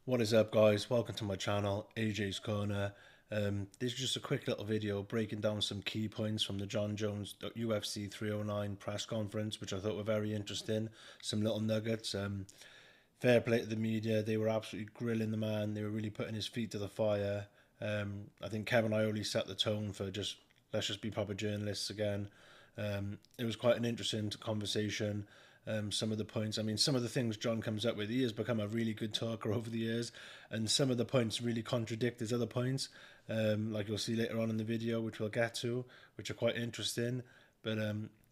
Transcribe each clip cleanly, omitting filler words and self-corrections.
What is up, guys? Welcome to my channel, AJ's Corner. This is just a quick little video breaking down some key points from the Jon Jones UFC 309 press conference, which I thought were very interesting. Some little nuggets. Fair play to the media. They were absolutely grilling the man. They were really putting his feet to the fire. I think Kevin Iole set the tone for let's just be proper journalists again. It was quite an interesting conversation. Some of the points, some of the things John comes up with, he has become a really good talker over the years, and some of the points really contradict his other points, like you'll see later on in the video, which we'll get to, which are quite interesting. But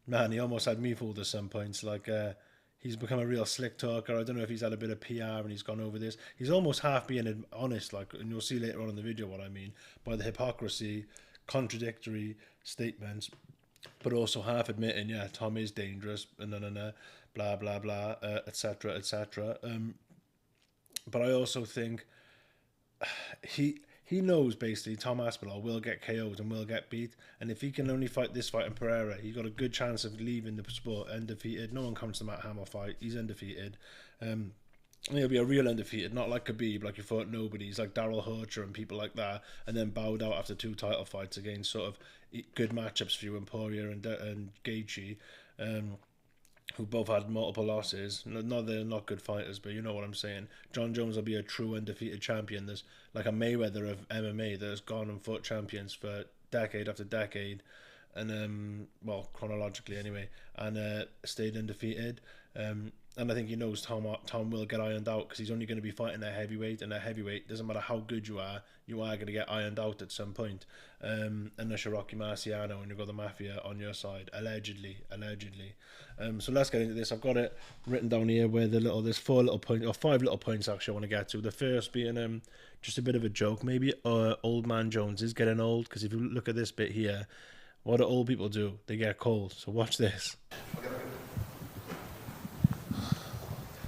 man, he almost had me fooled at some points. He's become a real slick talker. I don't know if he's had a bit of PR and he's gone over this. He's almost half being honest, and you'll see later on in the video what I mean by the hypocrisy, contradictory statements, but also half admitting, yeah, Tom is dangerous, and blah blah blah, etc. etc. But I also think he knows basically Tom Aspinall will get KO'd and will get beat, and if he can only fight this fight in Pereira, he's got a good chance of leaving the sport undefeated. No one comes to Matt Hamill fight; he's undefeated. He'll be a real undefeated, not like Khabib, like he fought nobody. He's like Daryl Horcher and people like that, and then bowed out after 2 title fights against sort of good matchups for you in Poirier and Gaethje, who both had multiple losses. No, they're not good fighters, but you know what I'm saying. Jon Jones will be a true undefeated champion. There's like a Mayweather of MMA that has gone and fought champions for decade after decade, and well, chronologically anyway, and stayed undefeated. And I think he knows Tom will get ironed out because he's only going to be fighting a heavyweight, and a heavyweight doesn't matter how good you are going to get ironed out at some point, unless you're Rocky Marciano and you've got the mafia on your side, allegedly. So let's get into this. I've got it written down here where there's 4 little points, or 5 little points actually I want to get to. The first being just a bit of a joke. Maybe old man Jones is getting old, because if you look at this bit here, what do old people do? They get cold. So watch this.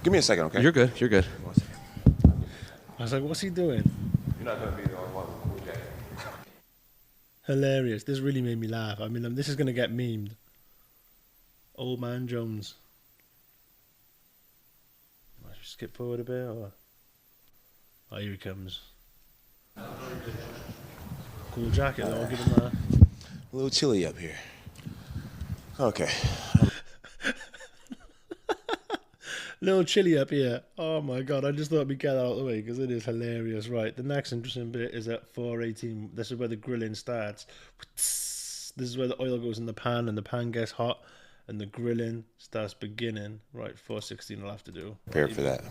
Give me a second, okay? You're good. You're good. I was like, what's he doing? You're not going to be the only one with a cool jacket. Hilarious. This really made me laugh. I mean, this is going to get memed. Old man Jones. I should skip forward a bit, or... Oh, here he comes. Cool jacket, though. I'll give him that. A little chilly up here. Okay. Little chilly up here. Oh my god, I just thought we'd get that out of the way because it is hilarious. Right, the next interesting bit is at 4:18. This is where the grilling starts. This is where the oil goes in the pan and the pan gets hot and the grilling starts beginning. Right, 4:16 I'll have to do. Prepared for that.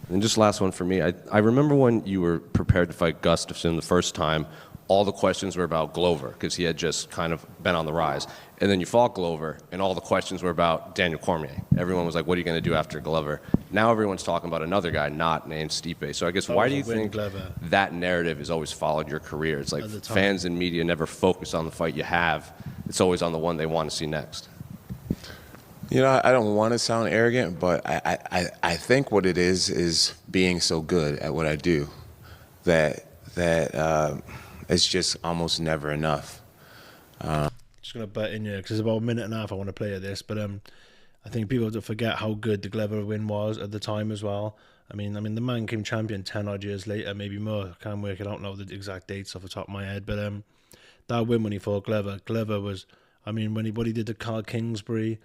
And just last one for me. I remember when you were prepared to fight Gustafsson the first time, all the questions were about Glover because he had just kind of been on the rise. And then you fought Glover, and all the questions were about Daniel Cormier. Everyone was like, what are you going to do after Glover? Now everyone's talking about another guy not named Stipe. So I guess why do you think that narrative has always followed your career? It's like fans and media never focus on the fight you have. It's always on the one they want to see next. You know, I don't want to sound arrogant, but I think what it is being so good at what I do that it's just almost never enough. Just gonna butt in here because it's about a minute and a half I want to play at this, but I think people have to forget how good the Glover win was at the time as well. I mean, the man came champion 10 odd years later, maybe more. I can't work it out now, the exact dates off the top of my head, but that win when he fought Glover was, what he did to Carl Kingsbury.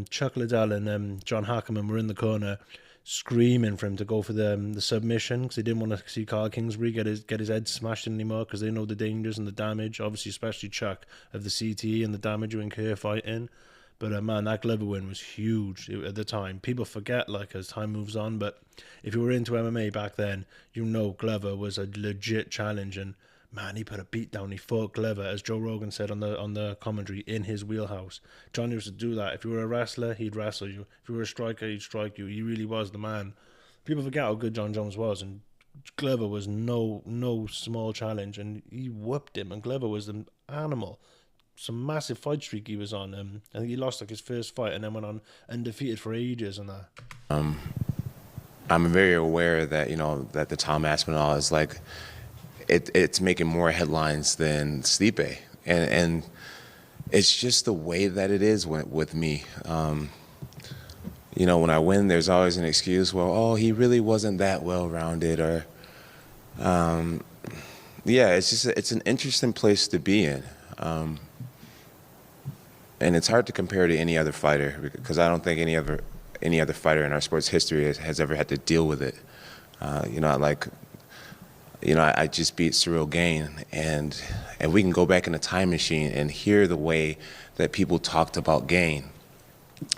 Chuck Liddell and John Hackerman were in the corner screaming for him to go for the submission because they didn't want to see Carl Kingsbury get his head smashed anymore because they know the dangers and the damage, obviously especially Chuck, of the CTE and the damage you incur fighting. But man, that Glover win was huge at the time. People forget as time moves on, but if you were into MMA back then, you know Glover was a legit challenge, and man, he put a beat down. He fought Glover, as Joe Rogan said on the commentary, in his wheelhouse. John used to do that. If you were a wrestler, he'd wrestle you. If you were a striker, he'd strike you. He really was the man. People forget how good Jon Jones was, and Glover was no small challenge, and he whooped him. And Glover was an animal. Some massive fight streak he was on. I think he lost his first fight, and then went on undefeated for ages and that. I'm very aware that that the Tom Aspinall is it's making more headlines than Stipe, and it's just the way that it is with me. when I win, there's always an excuse. Well, oh, he really wasn't that well-rounded, or yeah, it's an interesting place to be in. And it's hard to compare to any other fighter, because I don't think any other fighter in our sports history has ever had to deal with it. I just beat Cyril Gane, and we can go back in a time machine and hear the way that people talked about Gane,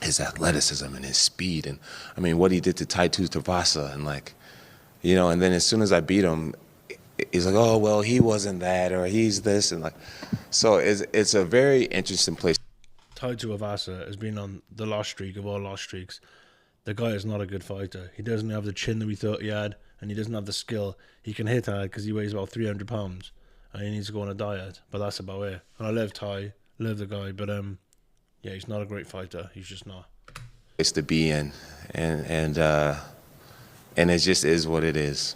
his athleticism and his speed, and I mean what he did to Taito Tavasa, and and then as soon as I beat him, he's like, oh well, he wasn't that, or he's this, and so it's a very interesting place. Taito Tavasa has been on the lost streak of all lost streaks. The guy is not a good fighter. He doesn't have the chin that we thought he had, and he doesn't have the skill. He can hit hard because he weighs about 300 pounds, and he needs to go on a diet, but that's about it. And I love Ty, love the guy, but yeah, he's not a great fighter. He's just not. It's to be in, and it just is what it is.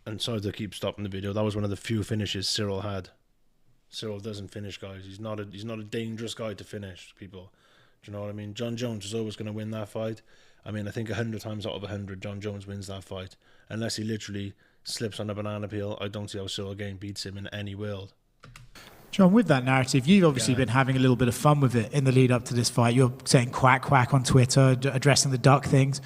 And sorry to keep stopping the video. That was one of the few finishes Cyril had. Cyril doesn't finish guys. He's not a dangerous guy to finish people. Do you know what I mean? Jon Jones is always going to win that fight. I mean, I think 100 times out of 100, Jon Jones wins that fight. Unless he literally slips on a banana peel, I don't see how Cyril Gane beats him in any world. John, with that narrative, you've obviously been having a little bit of fun with it in the lead up to this fight. You're saying quack, quack on Twitter, addressing the duck things.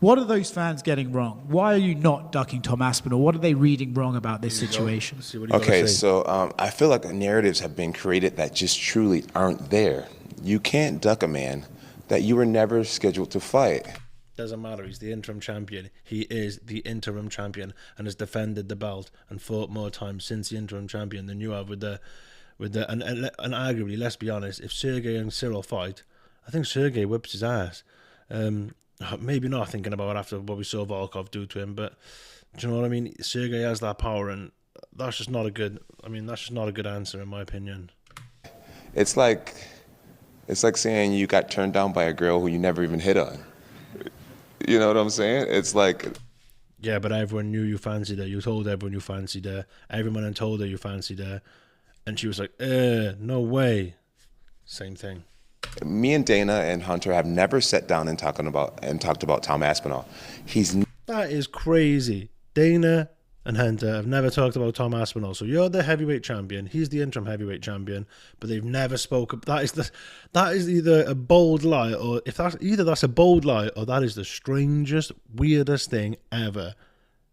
What are those fans getting wrong? Why are you not ducking Tom Aspinall? What are they reading wrong about this situation? Okay, so I feel like narratives have been created that just truly aren't there. You can't duck a man that you were never scheduled to fight. Doesn't matter. He's the interim champion. He is the interim champion and has defended the belt and fought more times since the interim champion than you have with the and arguably, let's be honest, if Sergey and Cyril fight, I think Sergey whips his ass. Maybe not thinking about it after what we saw Volkov do to him, but do you know what I mean? Sergey has that power, and that's just not a good. I mean, that's just not a good answer in my opinion. It's like saying you got turned down by a girl who you never even hit on. You know what I'm saying? It's like, yeah, but everyone knew you fancied her. You told everyone you fancied her. Everyone had told her you fancied her, and she was like, no way." Same thing. Me and Dana and Hunter have never sat down and talked about Tom Aspinall. That is crazy. Dana and Hunter have never talked about Tom Aspinall. So you're the heavyweight champion. He's the interim heavyweight champion, but they've never spoken. That is either a bold lie, or that's a bold lie, or that is the strangest, weirdest thing ever.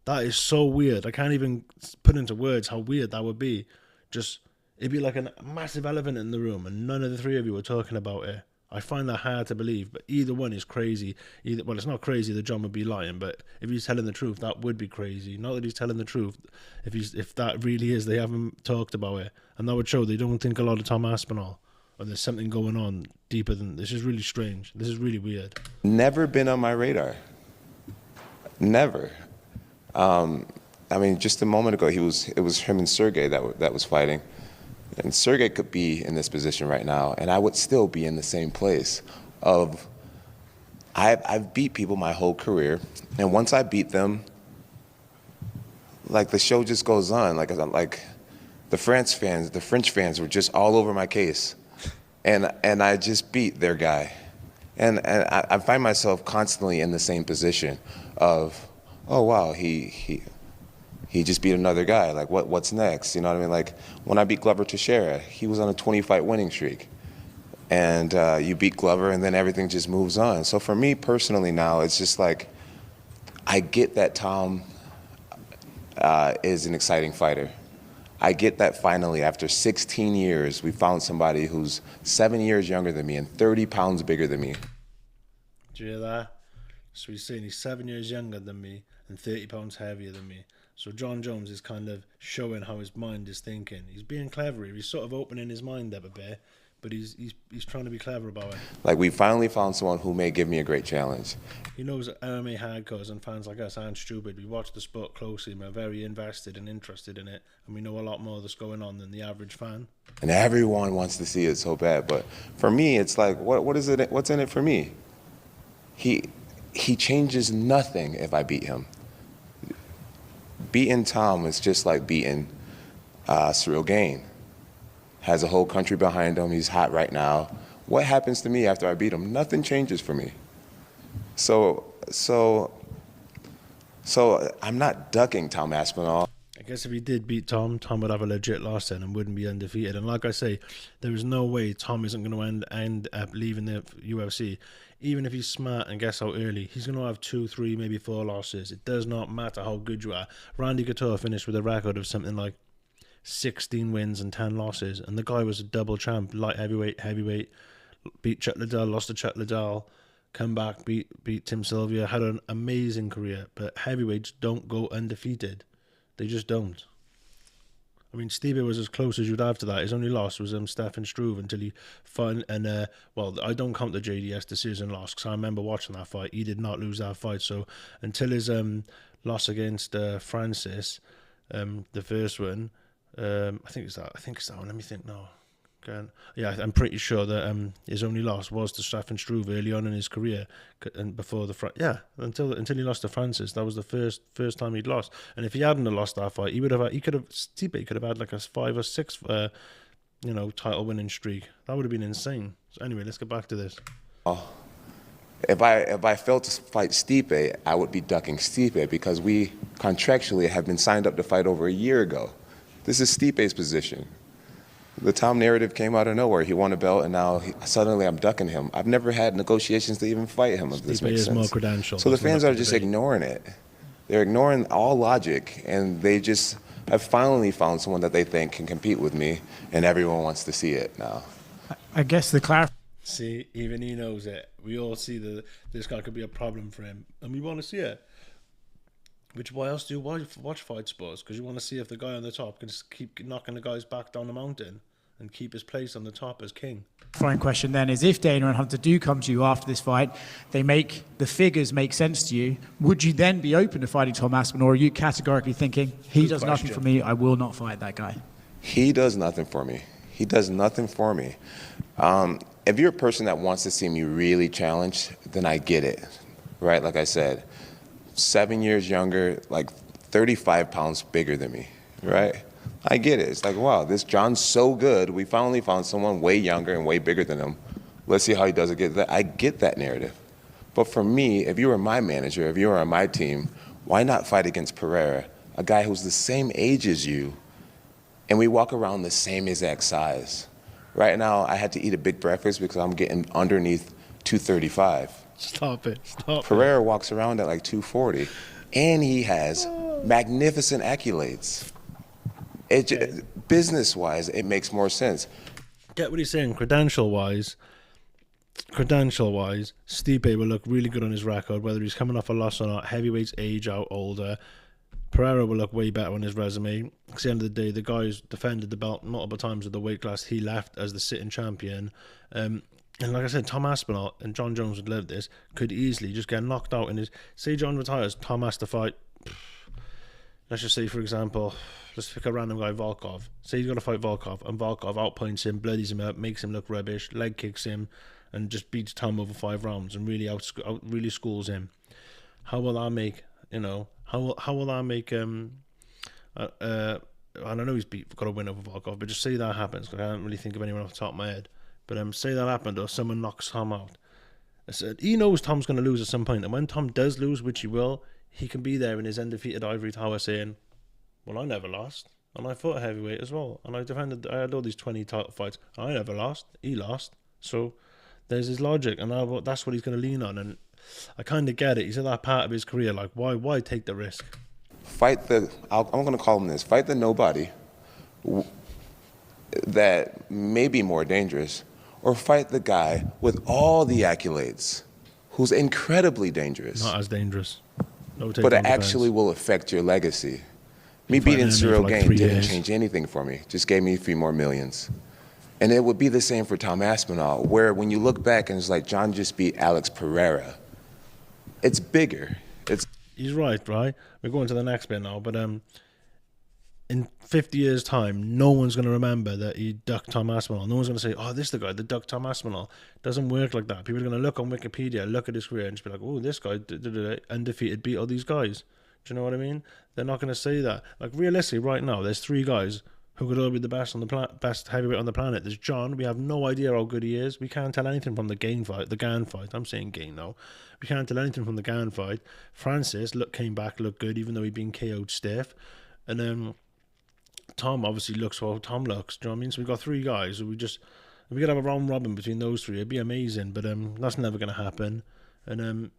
That is so weird. I can't even put into words how weird that would be. It'd be like a massive elephant in the room, and none of the three of you were talking about it. I find that hard to believe, but either one is crazy. Well, it's not crazy that John would be lying, but if he's telling the truth, that would be crazy. Not that he's telling the truth. If that really is, they haven't talked about it, and that would show they don't think a lot of Tom Aspinall, or there's something going on deeper than this. Is really strange. This is really weird. Never been on my radar. Never. I mean, just a moment ago, it was him and Sergey that was fighting. And Sergey could be in this position right now, and I would still be in the same place of I've beat people my whole career, and once I beat them, like the show just goes on. Like the French fans were just all over my case, and I just beat their guy, and I find myself constantly in the same position of, oh wow, he just beat another guy. Like, what's next? You know what I mean? Like, when I beat Glover Teixeira, he was on a 20-fight winning streak. And you beat Glover, and then everything just moves on. So for me personally now, it's just like, I get that Tom is an exciting fighter. I get that finally, after 16 years, we found somebody who's 7 years younger than me and 30 pounds bigger than me. Do you hear that? So he's saying he's 7 years younger than me and 30 pounds heavier than me. So Jon Jones is kind of showing how his mind is thinking. He's being clever. He's sort of opening his mind up a bit, but he's trying to be clever about it. Like, we finally found someone who may give me a great challenge. He knows that MMA hardcores and fans like us aren't stupid. We watch the sport closely and we're very invested and interested in it, and we know a lot more that's going on than the average fan. And everyone wants to see it so bad, but for me, it's like, what is it? What's in it for me? He changes nothing if I beat him. Beating Tom is just like beating Cyril Gane. Has a whole country behind him. He's hot right now. What happens to me after I beat him? Nothing changes for me. So I'm not ducking Tom Aspinall. I guess if he did beat Tom would have a legit loss then and wouldn't be undefeated. And like I say, there is no way Tom isn't going to end up leaving the UFC. Even if he's smart and gets out early, he's going to have 2, 3, maybe 4 losses. It does not matter how good you are. Randy Couture finished with a record of something like 16 wins and 10 losses. And the guy was a double champ, light heavyweight, beat Chuck Liddell, lost to Chuck Liddell, come back, beat Tim Sylvia, had an amazing career. But heavyweights don't go undefeated. They just don't. I mean, Stipe was as close as you'd have to that. His only loss was Stefan Struve until he fought. And, well, I don't count the JDS decision loss because I remember watching that fight. He did not lose that fight. So until his loss against Francis, the first one, I think it's that one. Let me think now. Yeah, I'm pretty sure that his only loss was to Stefan Struve early on in his career, and before until he lost to Francis. That was the first time he'd lost. And if he hadn't have lost that fight, Stipe could have had like a 5 or 6 title winning streak. That would have been insane. So anyway, let's get back to this. If I failed to fight Stipe, I would be ducking Stipe because we contractually have been signed up to fight over a year ago. This is Stipe's position. The Tom narrative came out of nowhere. He won a belt, and now suddenly I'm ducking him. I've never had negotiations to even fight him, if this makes sense. More credentials. So the fans are just ignoring it. They're ignoring all logic, and they just have finally found someone that they think can compete with me, and everyone wants to see it now. I guess the See, even he knows it. We all see that this guy could be a problem for him, and we want to see it. Why else do you watch fight sports? Because you want to see if the guy on the top can just keep knocking the guys back down the mountain and keep his place on the top as king. Following question then is, if Dana and Hunter do come to you after this fight, the figures make sense to you, would you then be open to fighting Tom Aspinall, or are you categorically thinking, he does nothing for me, I will not fight that guy? He does nothing for me. He does nothing for me. If you're a person that wants to see me really challenged, then I get it, right? Like I said, 7 years younger, like 35 pounds bigger than me, right? I get it. It's like, wow, this Jon's so good. We finally found someone way younger and way bigger than him. Let's see how he does against that. I get that narrative. But for me, if you were my manager, if you were on my team, why not fight against Pereira, a guy who's the same age as you, and we walk around the same exact size? Right now, I had to eat a big breakfast because I'm getting underneath 235. Stop it. Pereira walks around at like 240, and he has magnificent accolades. Business-wise, it makes more sense. Get what he's saying. Credential-wise, Stipe will look really good on his record, whether he's coming off a loss or not. Heavyweights age out older. Pereira will look way better on his resume. At the end of the day, the guy's defended the belt multiple times with the weight class he left as the sitting champion. And like I said, Tom Aspinall, and Jon Jones would love this, could easily just get knocked out in his... Say Jon retires, Tom has to fight... Let's just say, for example, let's pick a random guy, Volkov. Say he's got to fight Volkov, and Volkov outpoints him, bloodies him up, makes him look rubbish, leg kicks him, and just beats Tom over 5 rounds and really really schools him. How will that make, how will that make... I don't know got a win over Volkov, but just say that happens, because I can't really think of anyone off the top of my head. But say that happened, or someone knocks Tom out. I said, he knows Tom's going to lose at some point, and when Tom does lose, which he will, he can be there in his undefeated ivory tower saying, well, I never lost, and I fought a heavyweight as well, and I had all these 20 title fights, I never lost, he lost. So there's his logic, and that's what he's going to lean on, and I kind of get it. He's at that part of his career, like, why take the risk? I'm going to call him this, fight the nobody that may be more dangerous, or fight the guy with all the accolades who's incredibly dangerous. Not as dangerous. But it actually will affect your legacy. Me beating Cyril Gain didn't change anything for me, just gave me a few more millions. And it would be the same for Tom Aspinall, where when you look back and it's like, Jon just beat Alex Pereira. It's bigger. He's right? We're going to the next bit now, but in 50 years' time, no one's going to remember that he ducked Tom Aspinall. No one's going to say, oh, this is the guy that ducked Tom Aspinall. It doesn't work like that. People are going to look on Wikipedia, look at his career, and just be like, oh, this guy undefeated, beat all these guys. Do you know what I mean? They're not going to say that. Like, realistically, right now, there's 3 guys who could all be the best on the best heavyweight on the planet. There's Jon. We have no idea how good he is. We can't tell anything from the Gane fight. I'm saying Gane now. We can't tell anything from the Gane fight. Francis came back, looked good, even though he'd been KO'd stiff. And then Tom obviously looks how Tom looks. Do you know what I mean? So we've got 3 guys. So we could have a round robin between those 3. It'd be amazing, but that's never going to happen. And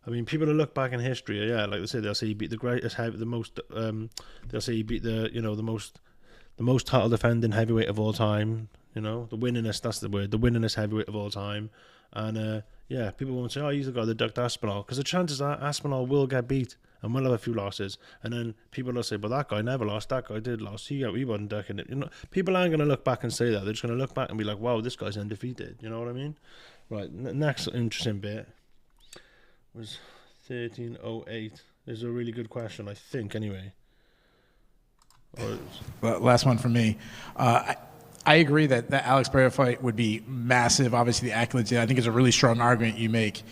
I mean, people who look back in history, yeah, like they say, they'll say he beat the greatest they'll say he beat the most title defending heavyweight of all time. The winningest, that's the word, the winningest heavyweight of all time. And yeah, people won't say, oh, he's the guy that ducked Aspinall, because the chances are Aspinall will get beat and will have a few losses. And then people will say, but that guy never lost, that guy did lose, he wasn't ducking it. People aren't going to look back and say that. They're just going to look back and be like, wow, this guy's undefeated. You know what I mean? Right, next interesting bit was 1308. This is a really good question, I think, anyway. Last one from me. I agree that the Alex Pereira fight would be massive. Obviously, the accolades, I think, is a really strong argument you make.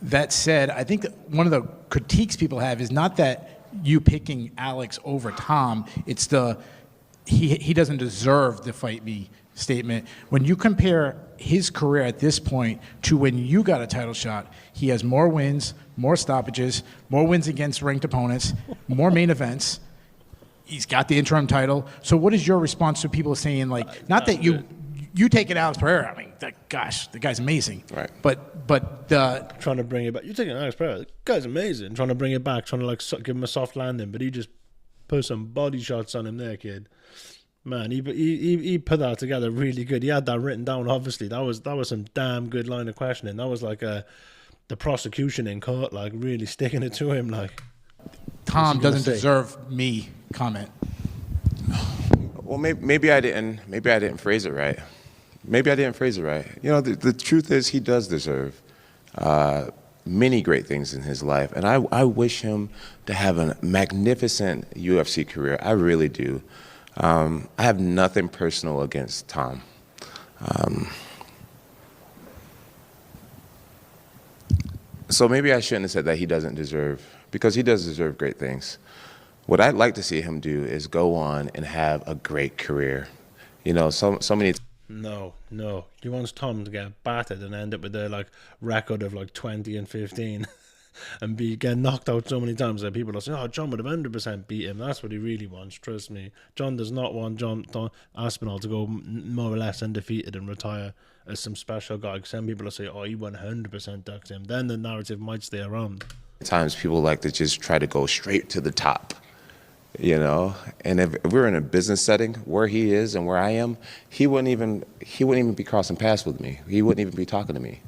That said, I think that one of the critiques people have is not that you picking Alex over Tom. It's he doesn't deserve the fight me statement. When you compare his career at this point to when you got a title shot, he has more wins, more stoppages, more wins against ranked opponents, more main events. He's got the interim title. So what is your response to people saying, like, not that you taking Alex Pereira? I mean, gosh, the guy's amazing. Right. But trying to bring it back. You're taking Alex Pereira. The guy's amazing. Trying to bring it back. Trying to give him a soft landing, but he just put some body shots on him there, kid. Man, he put that together really good. He had that written down. Obviously, that was some damn good line of questioning. That was like the prosecution in court, like really sticking it to him, like. Tom doesn't deserve me comment. Well, maybe I didn't phrase it right. The truth is he does deserve many great things in his life, and I wish him to have a magnificent UFC career. I really do. I have nothing personal against Tom. So maybe I shouldn't have said that he doesn't deserve, because he does deserve great things. What I'd like to see him do is go on and have a great career. So many. No. He wants Tom to get battered and end up with a record of 20-15, and get knocked out so many times that people are saying, "Oh, Jon would have 100% beat him." That's what he really wants. Trust me. Jon does not want Jon Aspinall to go more or less undefeated and retire as some special guy. Some people will say, "Oh, he 100% ducked him." Then the narrative might stay around. Times people like to just try to go straight to the top. And if we're in a business setting where he is and where I am, he wouldn't even be crossing paths with me. He wouldn't even be talking to me.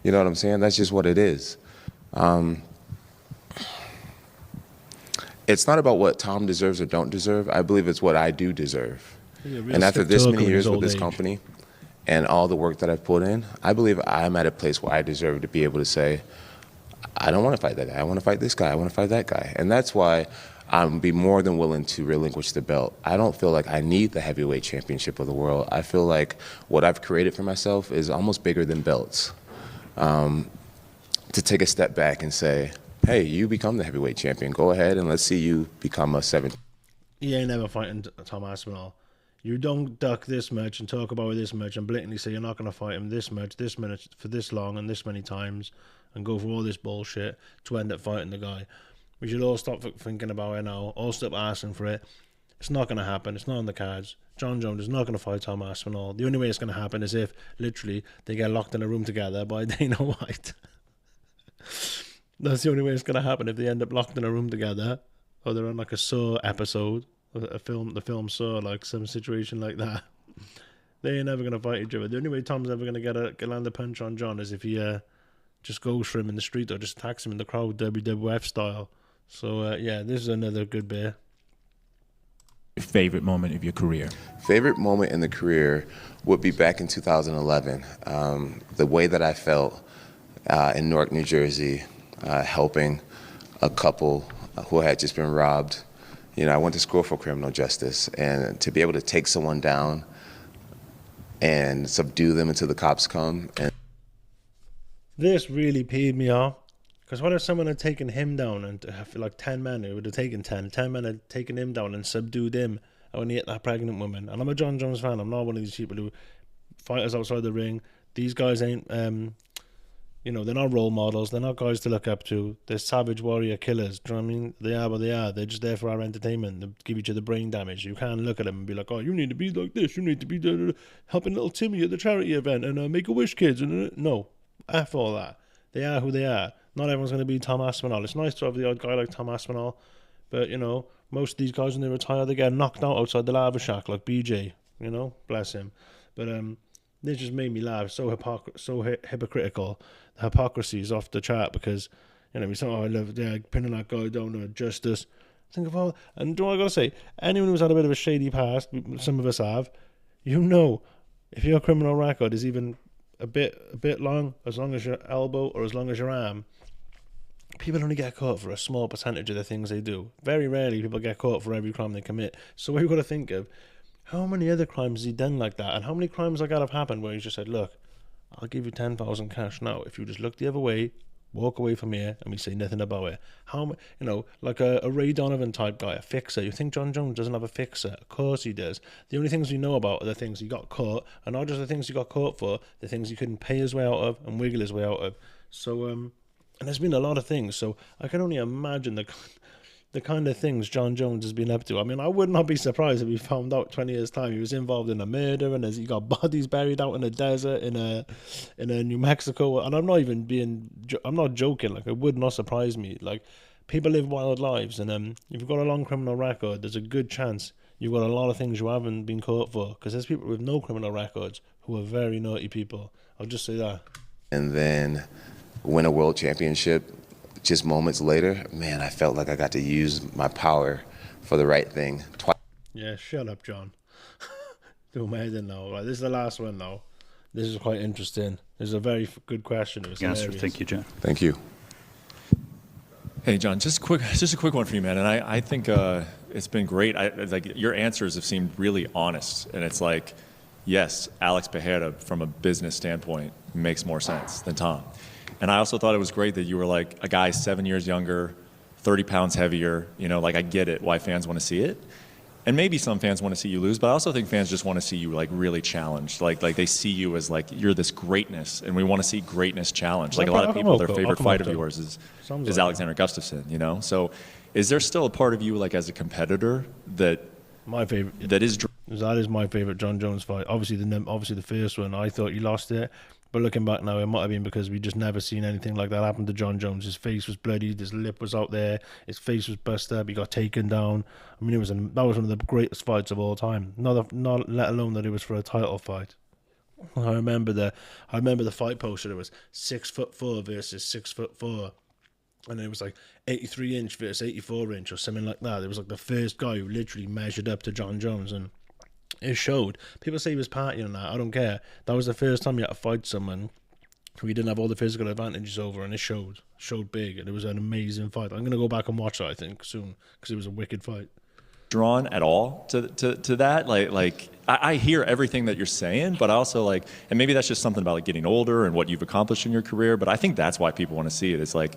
You know what I'm saying? That's just what it is. It's not about what Tom deserves or don't deserve. I believe it's what I do deserve. And after this many years with this company and all the work that I've put in, I believe I'm at a place where I deserve to be able to say, I don't want to fight that guy. I want to fight this guy. I want to fight that guy. And that's why I'm be more than willing to relinquish the belt. I don't feel like I need the heavyweight championship of the world. I feel like what I've created for myself is almost bigger than belts. To take a step back and say, hey, you become the heavyweight champion. Go ahead and let's see you become a 7. He ain't never fighting Tom Aspinall. You don't duck this much and talk about it this much and blatantly say you're not going to fight him this much, this minute, for this long and this many times, and go for all this bullshit to end up fighting the guy. We should all stop thinking about it now. All stop asking for it. It's not going to happen. It's not on the cards. Jon Jones is not going to fight Tom Aspinall. The only way it's going to happen is if, literally, they get locked in a room together by Dana White. That's the only way it's going to happen, if they end up locked in a room together, or they're on a Saw episode, the film Saw, some situation like that. They ain't never going to fight each other. The only way Tom's ever going to land a punch on Jon is if he just goes for him in the street or just attacks him in the crowd, WWF style. So, yeah, this is another good bit. Favorite moment of your career? Favorite moment in the career would be back in 2011. The way that I felt in Newark, New Jersey, helping a couple who had just been robbed. I went to school for criminal justice, and to be able to take someone down and subdue them until the cops come. And this really peed me off. Because what if someone had taken him down, and I feel like 10 men, it would have taken 10 men had taken him down and subdued him when he hit that pregnant woman. And I'm a Jon Jones fan. I'm not one of these people who fighters outside the ring. These guys ain't, they're not role models. They're not guys to look up to. They're savage warrior killers. Do you know what I mean? They are what they are. They're just there for our entertainment. They give each other brain damage. You can't look at them and be like, oh, you need to be like this. You need to be helping little Timmy at the charity event and Make-A-Wish kids. No, F all that. They are who they are. Not everyone's going to be Tom Aspinall. It's nice to have the odd guy like Tom Aspinall. But, most of these guys, when they retire, they get knocked out outside the lava shack like BJ. Bless him. But this just made me laugh. So hypocritical. The hypocrisy is off the chart because, we say, oh, I love pinning that guy down to justice. Think of all, and do I got to say, anyone who's had a bit of a shady past, some of us have, if your criminal record is even a bit long as your elbow or as long as your arm, people only get caught for a small percentage of the things they do. Very rarely people get caught for every crime they commit. So we've got to think of how many other crimes has he done like that, and how many crimes like that have happened where he's just said, look, I'll give you 10,000 cash now if you just look the other way, walk away from here, and we say nothing about it. Like a Ray Donovan type guy, a fixer. You think Jon Jones doesn't have a fixer? Of course he does. The only things we know about are the things he got caught, and not just the things he got caught for, the things he couldn't pay his way out of and wiggle his way out of. So, and there's been a lot of things, so I can only imagine the kind of things Jon Jones has been up to. I mean, I would not be surprised if we found out 20 years' time he was involved in a murder and he got bodies buried out in a desert in a New Mexico. And I'm not joking. Like, it would not surprise me. Like, people live wild lives, and if you've got a long criminal record, there's a good chance you've got a lot of things you haven't been caught for. Because there's people with no criminal records who are very naughty people. I'll just say that. And then win a world championship. Just moments later, man, I felt like I got to use my power for the right thing twice. Yeah, shut up, John. Do my head in now. Right, this is the last one now. This is quite interesting. This is a very good question. It was answer. Thank you, John. Thank you. Hey, John, just a quick one for you, man. And I think it's been great. Like, your answers have seemed really honest, and it's like, yes, Alex Pereira, from a business standpoint, makes more sense than Tom. And I also thought it was great that you were like a guy 7 years younger, 30 pounds heavier. Like, I get it, why fans want to see it. And maybe some fans want to see you lose, but I also think fans just want to see you like really challenged. Like they see you as like, you're this greatness, and we want to see greatness challenged. Like, a lot of people, their favorite fight of yours is Alexander Gustafsson, So is there still a part of you, like, as a competitor that my favorite that is my favorite Jon Jones fight? Obviously the first one, I thought he lost it. But looking back now, it might have been because we just never seen anything like that happen to Jon Jones. His face was bloodied, his lip was out there, his face was busted up, he got taken down. I mean, that was one of the greatest fights of all time. Not let alone that it was for a title fight. I remember the fight poster. It was 6'4" versus 6'4", and it was like 83-inch versus 84-inch or something like that. It was like the first guy who literally measured up to Jon Jones, and it showed. People say he was partying and that. I don't care. That was the first time he had to fight someone who he didn't have all the physical advantages over, and it showed big, and it was an amazing fight. I'm going to go back and watch it, I think, soon, because it was a wicked fight. Drawn at all to that? Like I hear everything that you're saying, but I also and maybe that's just something about getting older and what you've accomplished in your career, but I think that's why people want to see it. It's like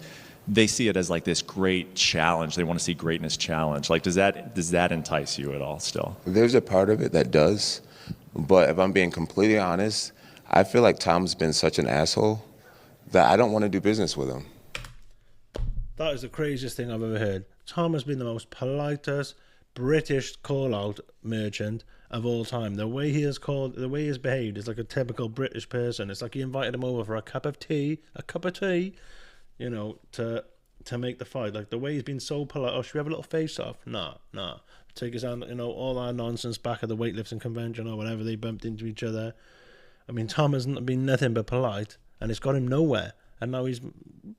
they see it as like this great challenge. They want to see greatness challenge. Like, does that entice you at all still? There's a part of it that does, but if I'm being completely honest, I feel like Tom's been such an asshole that I don't want to do business with him. That is the craziest thing I've ever heard. Tom has been the most politest British call-out merchant of all time. The way he has behaved is like a typical British person. It's like he invited him over for a cup of tea, to make the fight. Like, the way he's been so polite. Oh, should we have a little face-off? Nah. Take his hand, all our nonsense back at the weightlifting convention or whatever, they bumped into each other. I mean, Tom has been nothing but polite, and it's got him nowhere. And now he's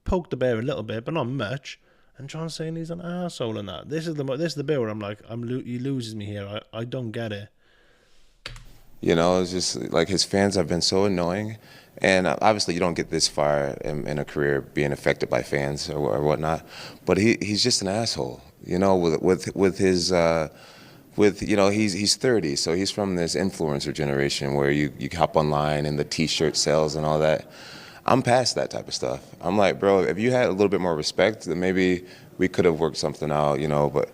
poked the bear a little bit, but not much. And John's saying he's an arsehole and that. This is the bit where I'm like, he loses me here. I don't get it. It's just like his fans have been so annoying. And obviously you don't get this far in a career being affected by fans or whatnot. But he's just an asshole, with his... he's 30, so he's from this influencer generation where you hop online and the T-shirt sales and all that. I'm past that type of stuff. I'm like, bro, if you had a little bit more respect, then maybe we could have worked something out, but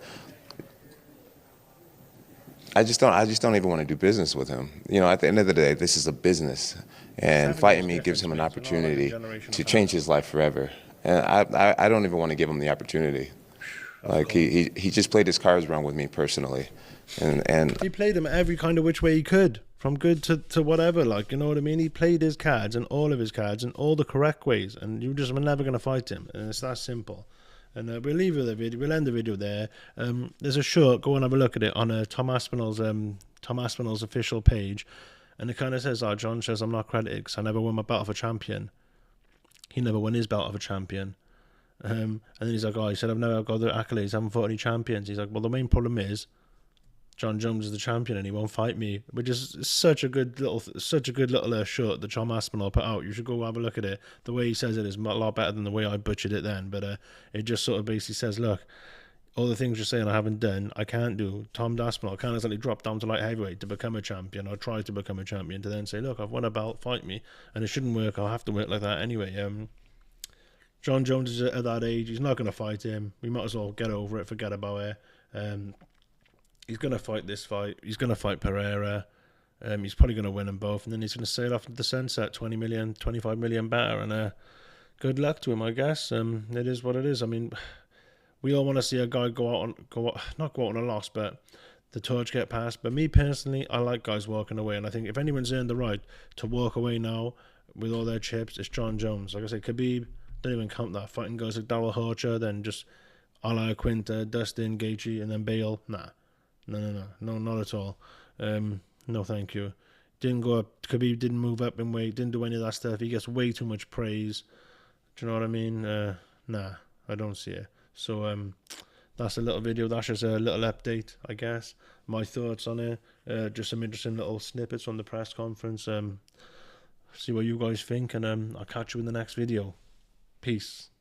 I just don't even want to do business with him. You know, at the end of the day, this is a business, and fighting me gives him an opportunity to change his life forever. And I don't even want to give him the opportunity. Like he just played his cards wrong with me personally, and he played them every kind of which way he could, from good to whatever. Like, you know what I mean? He played his cards and all of his cards in all the correct ways, and you just were never going to fight him. And it's that simple. And we'll leave the video. We'll end the video there. There's a short. Go and have a look at it on Tom Aspinall's official page, and it kind of says, "Oh, Jon says I'm not credited because I never won my belt of a champion. He never won his belt of a champion." And then he's like, "Oh, he said I've never got the accolades. I haven't fought any champions." He's like, "Well, the main problem is Jon Jones is the champion and he won't fight me," which is such a good little short that Tom Aspinall put out. You should go have a look at it. The way he says it is a lot better than the way I butchered it then, but it just sort of basically says, look, all the things you're saying I haven't done, I can't do. Tom Aspinall can't exactly drop down to light heavyweight to become a champion or try to become a champion to then say, look, I've won a belt, fight me. And it shouldn't work. I'll have to work like that anyway. Jon Jones is at that age. He's not going to fight him. We might as well get over it, forget about it. He's going to fight this fight. He's going to fight Pereira. He's probably going to win them both. And then he's going to sail off into the sunset, 20 million, 25 million better. And good luck to him, I guess. It is what it is. I mean, we all want to see a guy not go out on a loss, but the torch get passed. But me personally, I like guys walking away. And I think if anyone's earned the right to walk away now with all their chips, it's Jon Jones. Like I said, Khabib, don't even count that. Fighting guys like Darrell Horcher, then just Ala Quinta, Dustin, Gaethje, and then Bale. Nah. No, not at all. No, thank you. Didn't go up. Khabib didn't move up in weight. Didn't do any of that stuff. He gets way too much praise. Do you know what I mean? Nah, I don't see it. So that's a little video. That's just a little update, I guess. My thoughts on it. Just some interesting little snippets from the press conference. See what you guys think, and I'll catch you in the next video. Peace.